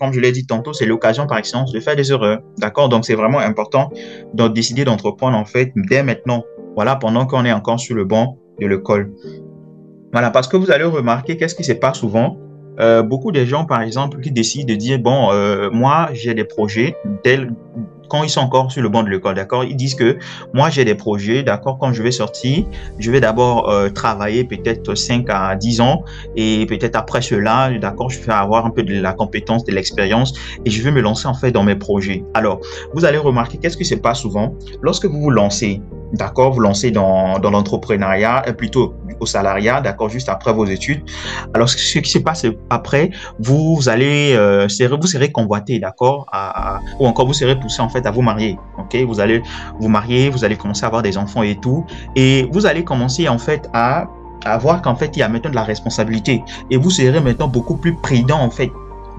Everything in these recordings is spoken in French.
comme je l'ai dit tantôt, c'est l'occasion par excellence de faire des erreurs. D'accord? Donc, c'est vraiment important de décider d'entreprendre, en fait, dès maintenant. Voilà, pendant qu'on est encore sur le banc de l'école. Voilà, parce que vous allez remarquer, qu'est-ce qui se passe souvent? Beaucoup de gens, par exemple, qui décident de dire, bon, moi, j'ai des projets, quand ils sont encore sur le banc de l'école, d'accord? Ils disent que moi, j'ai des projets, d'accord? Quand je vais sortir, je vais d'abord travailler peut-être 5 à 10 ans et peut-être après cela, d'accord, je vais avoir un peu de la compétence, de l'expérience et je vais me lancer en fait dans mes projets. Alors, vous allez remarquer, qu'est-ce qui se passe souvent? Lorsque vous vous lancez, d'accord, vous lancez dans l'entrepreneuriat, plutôt au salariat, d'accord, juste après vos études. Alors, ce qui se passe après, vous allez, vous serez convoité, d'accord, ou encore vous serez poussé en fait à vous marier, ok? Vous allez vous marier, vous allez commencer à avoir des enfants et tout, et vous allez commencer en fait à voir qu'en fait il y a maintenant de la responsabilité, et vous serez maintenant beaucoup plus prudent en fait,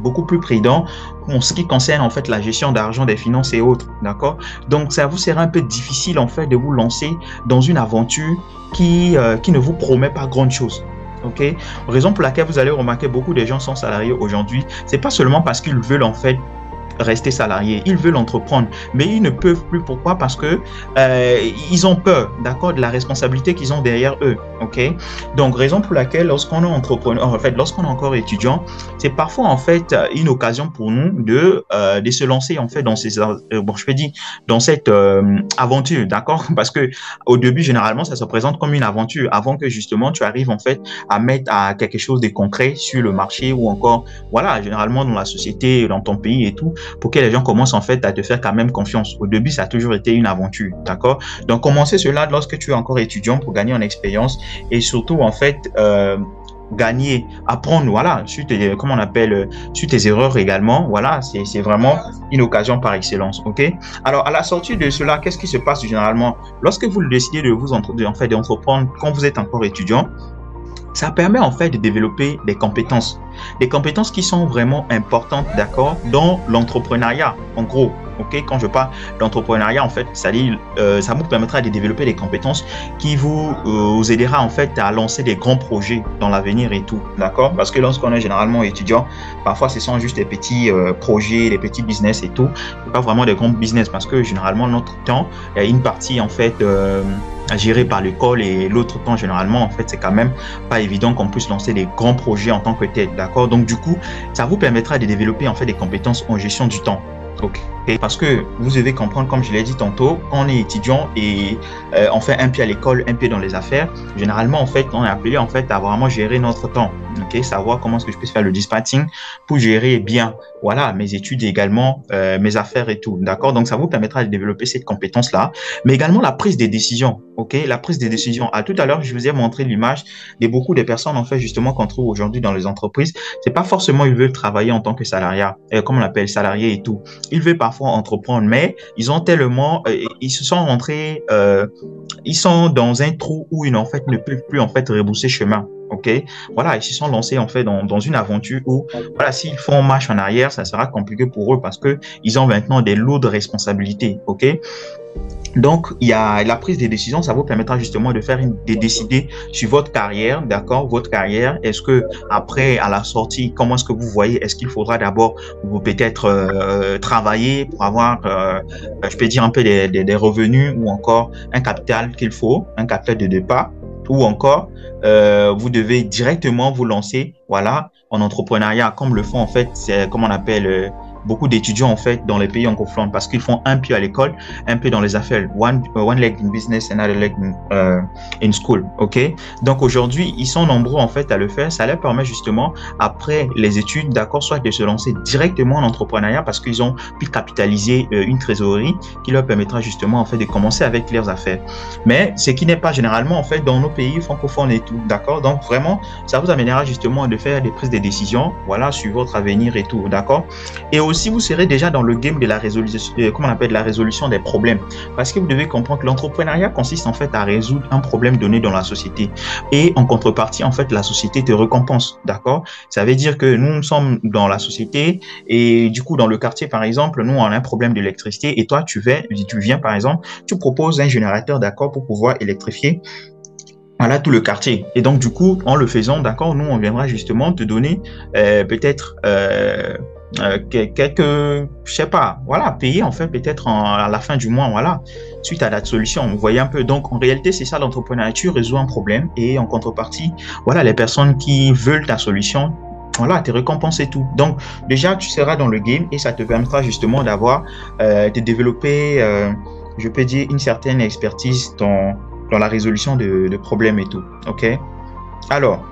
beaucoup plus prudent en ce qui concerne en fait la gestion d'argent, des finances et autres, d'accord? Donc ça vous sera un peu difficile en fait de vous lancer dans une aventure qui ne vous promet pas grand chose. OK? Raison pour laquelle vous allez remarquer beaucoup de gens sont salariés aujourd'hui, c'est pas seulement parce qu'ils veulent en fait rester salariés, ils veulent entreprendre, mais ils ne peuvent plus. Pourquoi? Parce que ils ont peur, d'accord, de la responsabilité qu'ils ont derrière eux, ok? Donc, raison pour laquelle lorsqu'on est entrepreneur, en fait, lorsqu'on est encore étudiant, c'est parfois en fait une occasion pour nous de se lancer en fait dans ces, bon, je peux dire, dans cette aventure, d'accord? Parce que au début, généralement, ça se présente comme une aventure avant que justement tu arrives en fait à mettre à quelque chose de concret sur le marché ou encore, voilà, généralement dans la société, dans ton pays et tout, pour que les gens commencent en fait à te faire quand même confiance. Au début, ça a toujours été une aventure, d'accord? Donc, commencez cela lorsque tu es encore étudiant pour gagner en expérience et surtout en fait gagner, apprendre, voilà, sur tes, comment on appelle, sur tes erreurs également. Voilà, c'est vraiment une occasion par excellence, ok? Alors, à la sortie de cela, qu'est-ce qui se passe généralement? Lorsque vous décidez de vous d'entreprendre quand vous êtes encore étudiant, ça permet en fait de développer des compétences qui sont vraiment importantes, d'accord, dans l'entrepreneuriat, en gros. Ok, quand je parle d'entrepreneuriat, en fait, ça vous permettra de développer des compétences qui vous aidera en fait à lancer des grands projets dans l'avenir et tout, d'accord? Parce que lorsqu'on est généralement étudiant, parfois ce sont juste des petits projets, des petits business et tout, pas vraiment des grands business parce que généralement notre temps, il y a une partie en fait gérée par l'école et l'autre temps généralement en fait c'est quand même pas évident qu'on puisse lancer des grands projets en tant que tel, d'accord? Donc du coup, ça vous permettra de développer en fait des compétences en gestion du temps. Ok, parce que vous devez comprendre, comme je l'ai dit tantôt, quand on est étudiant et on fait un pied à l'école, un pied dans les affaires, généralement, en fait, on est appelé en fait à vraiment gérer notre temps. Ok, savoir comment est-ce que je peux faire le dispatching pour gérer bien, voilà, mes études et également mes affaires et tout. D'accord? Donc, ça vous permettra de développer cette compétence-là, mais également la prise des décisions. Ok, la prise des décisions. À tout à l'heure, je vous ai montré l'image de beaucoup de personnes, en fait, justement, qu'on trouve aujourd'hui dans les entreprises. C'est pas forcément ils veulent travailler en tant que salariat, comme on l'appelle, salarié et tout. Ils veulent parfois entreprendre, mais ils ont tellement, ils se sont rentrés, ils sont dans un trou où ils en fait ne peuvent plus en fait rebrousser chemin. Ok, voilà, ils se sont lancés en fait dans une aventure où, voilà, s'ils font marche en arrière, ça sera compliqué pour eux parce que ils ont maintenant des lourdes responsabilités. Ok, donc, il y a la prise des décisions, ça vous permettra justement de décider sur votre carrière, d'accord, votre carrière. Est-ce que après, à la sortie, comment est-ce que vous voyez, est-ce qu'il faudra d'abord vous peut-être travailler pour avoir, je peux dire un peu des revenus ou encore un capital qu'il faut, un capital de départ, ou encore vous devez directement vous lancer, voilà, en entrepreneuriat, comme le font en fait, c'est comme on appelle beaucoup d'étudiants en fait dans les pays anglophones parce qu'ils font un pied à l'école, un pied dans les affaires, one leg in business, another leg in school, ok? Donc aujourd'hui, ils sont nombreux en fait à le faire. Ça leur permet justement après les études, d'accord, soit de se lancer directement en entrepreneuriat parce qu'ils ont pu capitaliser une trésorerie qui leur permettra justement en fait de commencer avec leurs affaires. Mais ce qui n'est pas généralement en fait dans nos pays francophones et tout, d'accord? Donc vraiment, ça vous amènera justement de faire des prises de décisions, voilà, sur votre avenir et tout, d'accord? Et aussi, vous serez déjà dans le game de la résolution, comment on appelle, la résolution des problèmes. Parce que vous devez comprendre que l'entrepreneuriat consiste en fait à résoudre un problème donné dans la société. Et en contrepartie, en fait, la société te récompense, d'accord? Ça veut dire que nous sommes dans la société et du coup, dans le quartier, par exemple, nous, on a un problème d'électricité et toi, tu viens, par exemple, tu proposes un générateur, d'accord, pour pouvoir électrifier, voilà, tout le quartier. Et donc, du coup, en le faisant, d'accord, nous, on viendra justement te donner peut-être quelques, je sais pas, voilà, payer en fait peut-être à la fin du mois, voilà, suite à la solution. Vous voyez un peu. Donc, en réalité, c'est ça l'entrepreneuriat. Tu résous un problème et en contrepartie, voilà, les personnes qui veulent ta solution, voilà, te récompensent et tout. Donc, déjà, tu seras dans le game et ça te permettra justement de développer, je peux dire, une certaine expertise dans la résolution de problèmes et tout. OK? Alors,